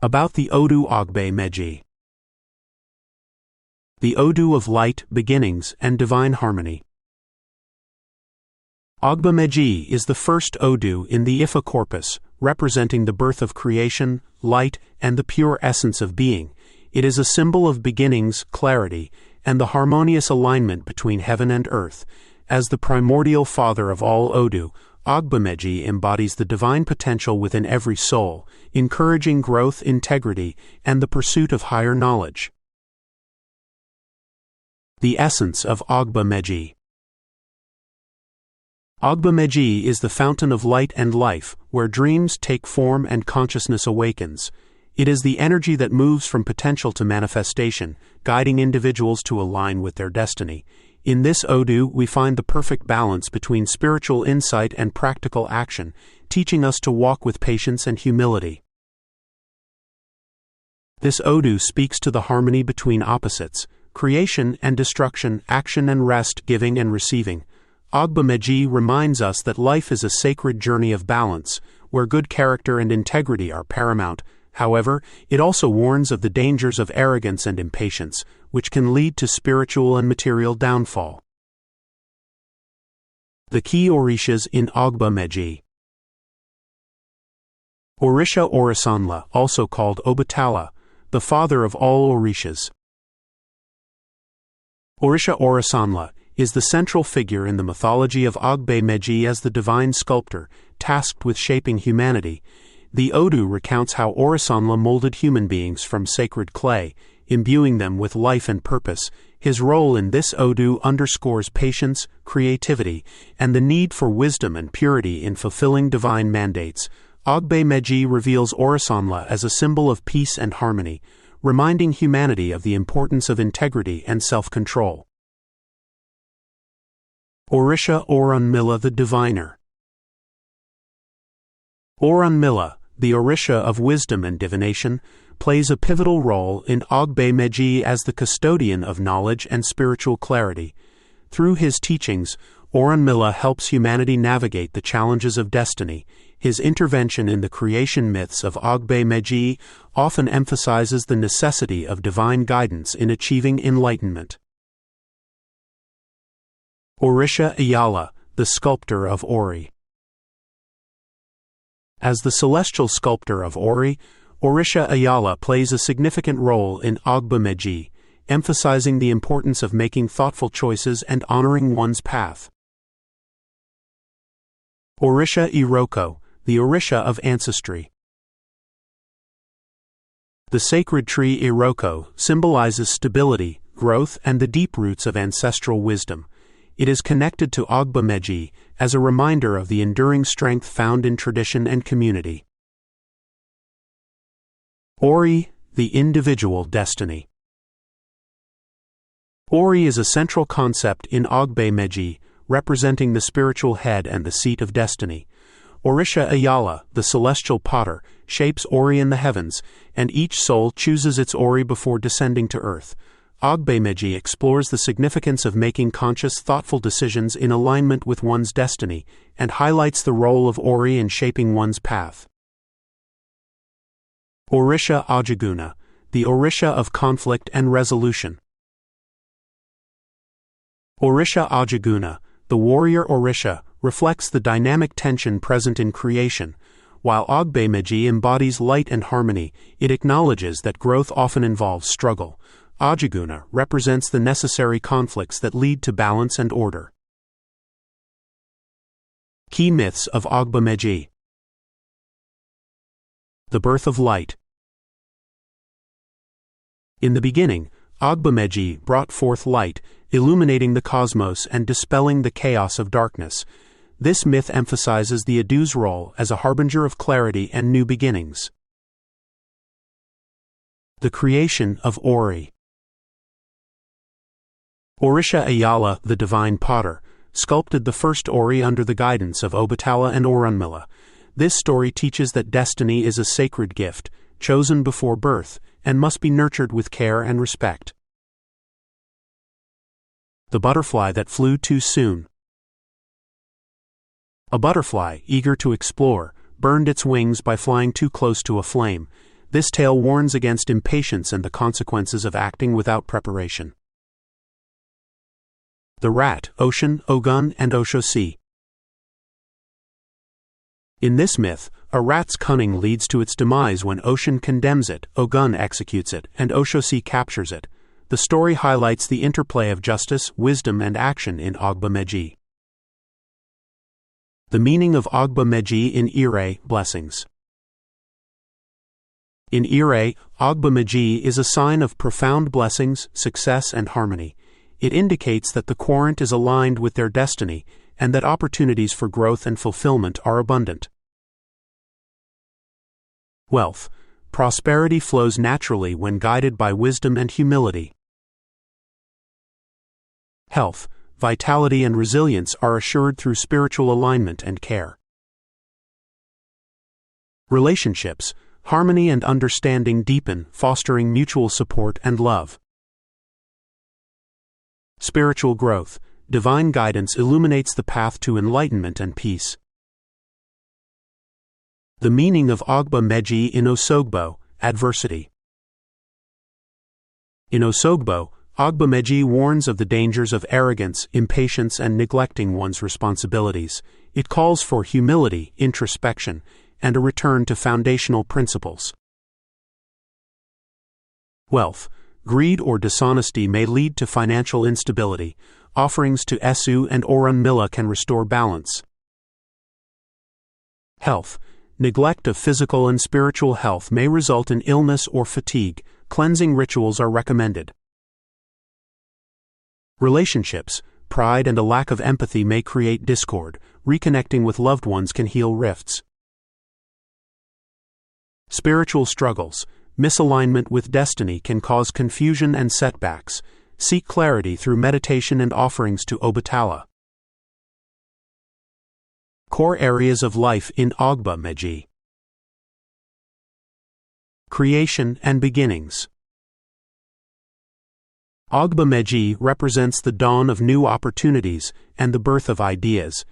About the Odù Ogbe Meji. The Odù of light, beginnings, and divine harmony. Ògbé Méjì is the first Odù in the Ifá corpus, representing the birth of creation, light, and the pure essence of being. It is a symbol of beginnings, clarity, and the harmonious alignment between heaven and earth. As the primordial father of all Odù, Ògbé Méjì embodies the divine potential within every soul, encouraging growth, integrity, and the pursuit of higher knowledge. The essence of Ògbé Méjì. Ògbé Méjì is the fountain of light and life, where dreams take form and consciousness awakens. It is the energy that moves from potential to manifestation, guiding individuals to align with their destiny. In this Odù, we find the perfect balance between spiritual insight and practical action, teaching us to walk with patience and humility. This Odù speaks to the harmony between opposites, creation and destruction, action and rest, giving and receiving. Ògbé Méjì reminds us that life is a sacred journey of balance, where good character and integrity are paramount. However, it also warns of the dangers of arrogance and impatience, which can lead to spiritual and material downfall. The key Orishas in Ògbé Méjì. Òrìṣàńlá, also called Obàtálá, the father of all Orishas. Òrìṣàńlá is the central figure in the mythology of Ògbé Méjì as the divine sculptor, tasked with shaping humanity. The Odù recounts how Òrìṣàńlá molded human beings from sacred clay, imbuing them with life and purpose. His role in this Odù underscores patience, creativity, and the need for wisdom and purity in fulfilling divine mandates. Ògbé Méjì reveals Òrìṣàńlá as a symbol of peace and harmony, reminding humanity of the importance of integrity and self-control. Orunmilá the diviner. Orunmilá, the Orisha of wisdom and divination, plays a pivotal role in Ògbé Méjì as the custodian of knowledge and spiritual clarity. Through his teachings, Orunmilá helps humanity navigate the challenges of destiny. His intervention in the creation myths of Ògbé Méjì often emphasizes the necessity of divine guidance in achieving enlightenment. Ajalá, the sculptor of Ori. As the celestial sculptor of Ori, Ajalá plays a significant role in Ògbé Méjì, emphasizing the importance of making thoughtful choices and honoring one's path. Iroko, the Orisha of ancestry. The sacred tree Iroko symbolizes stability, growth, and the deep roots of ancestral wisdom. It is connected to Ògbé Méjì as a reminder of the enduring strength found in tradition and community. Ori, the individual destiny. Ori is a central concept in Ògbé Méjì, representing the spiritual head and the seat of destiny. Ajalá, the celestial potter, shapes Ori in the heavens, and each soul chooses its Ori before descending to earth. Ògbé Méjì explores the significance of making conscious, thoughtful decisions in alignment with one's destiny, and highlights the role of Ori in shaping one's path. Ajagunna, the Orisha of conflict and resolution. Ajagunna, the warrior Orisha, reflects the dynamic tension present in creation. While Ògbé Méjì embodies light and harmony, it acknowledges that growth often involves struggle. Ajagunna represents the necessary conflicts that lead to balance and order. Key myths of Ògbé Méjì. The birth of light. In the beginning, Ògbé Méjì brought forth light, illuminating the cosmos and dispelling the chaos of darkness. This myth emphasizes the Odù's role as a harbinger of clarity and new beginnings. The creation of Ori. Ajalá, the divine potter, sculpted the first Ori under the guidance of Obàtálá and Orunmilá. This story teaches that destiny is a sacred gift, chosen before birth, and must be nurtured with care and respect. The butterfly that flew too soon. A butterfly, eager to explore, burned its wings by flying too close to a flame. This tale warns against impatience and the consequences of acting without preparation. The rat, Ocean, Ogun, and Oshosi. In this myth, a rat's cunning leads to its demise when Ocean condemns it, Ogun executes it, and Oshosi captures it. The story highlights the interplay of justice, wisdom, and action in Ogbe Meji. The meaning of Ogbe Meji in Ire, blessings. In Ire, Ogbe Meji is a sign of profound blessings, success, and harmony. It indicates that the querent is aligned with their destiny and that opportunities for growth and fulfillment are abundant. Wealth. Prosperity flows naturally when guided by wisdom and humility. Health. Vitality and resilience are assured through spiritual alignment and care. Relationships. Harmony and understanding deepen, fostering mutual support and love. Spiritual growth. Divine guidance illuminates the path to enlightenment and peace. The meaning of Ogbe Meji in Òṣogbo, adversity. In Òṣogbo, Ogbe Meji warns of the dangers of arrogance, impatience, and neglecting one's responsibilities. It calls for humility, introspection, and a return to foundational principles. Wealth. Greed or dishonesty may lead to financial instability. Offerings to Esu and Orunmilá can restore balance. Health. Neglect of physical and spiritual health may result in illness or fatigue. Cleansing rituals are recommended. Relationships. Pride and a lack of empathy may create discord. Reconnecting with loved ones can heal rifts. Spiritual struggles. Misalignment with destiny can cause confusion and setbacks. Seek clarity through meditation and offerings to Obàtálá. Core areas of life in Ogbe Meji. Creation and beginnings. Ogbe Meji represents the dawn of new opportunities and the birth of ideas.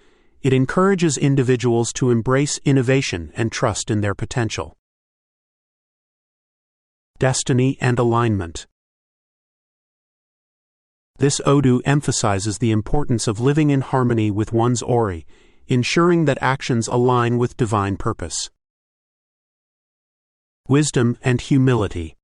It encourages individuals to embrace innovation and trust in their potential. Destiny and alignment. This Odù emphasizes the importance of living in harmony with one's Ori, ensuring that actions align with divine purpose. Wisdom and humility.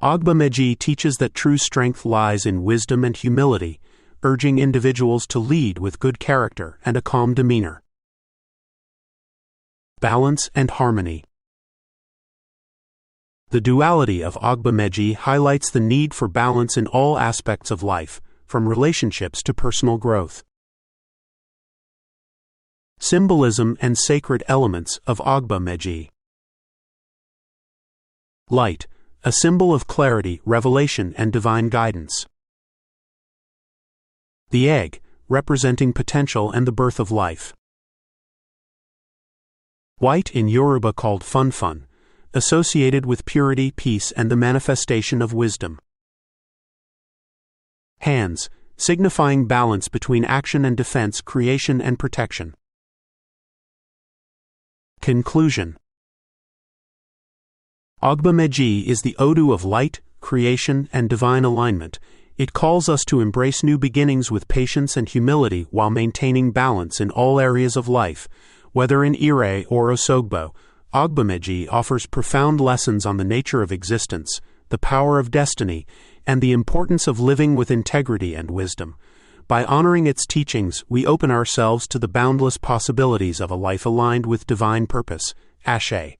Ogbe Meji teaches that true strength lies in wisdom and humility, urging individuals to lead with good character and a calm demeanor. Balance and harmony. The duality of Ogbe Meji highlights the need for balance in all aspects of life, from relationships to personal growth. Symbolism and sacred elements of Ogbe Meji. Light, a symbol of clarity, revelation, and divine guidance. The egg, representing potential and the birth of life. White, in Yoruba called funfun, associated with purity, peace, and the manifestation of wisdom. Hands, signifying balance between action and defense, creation and protection. Conclusion. Ogbe Meji is the Odù of light, creation, and divine alignment. It calls us to embrace new beginnings with patience and humility while maintaining balance in all areas of life. Whether in Ire or Òṣogbo, Ogbe Meji offers profound lessons on the nature of existence, the power of destiny, and the importance of living with integrity and wisdom. By honoring its teachings, we open ourselves to the boundless possibilities of a life aligned with divine purpose. Ashe.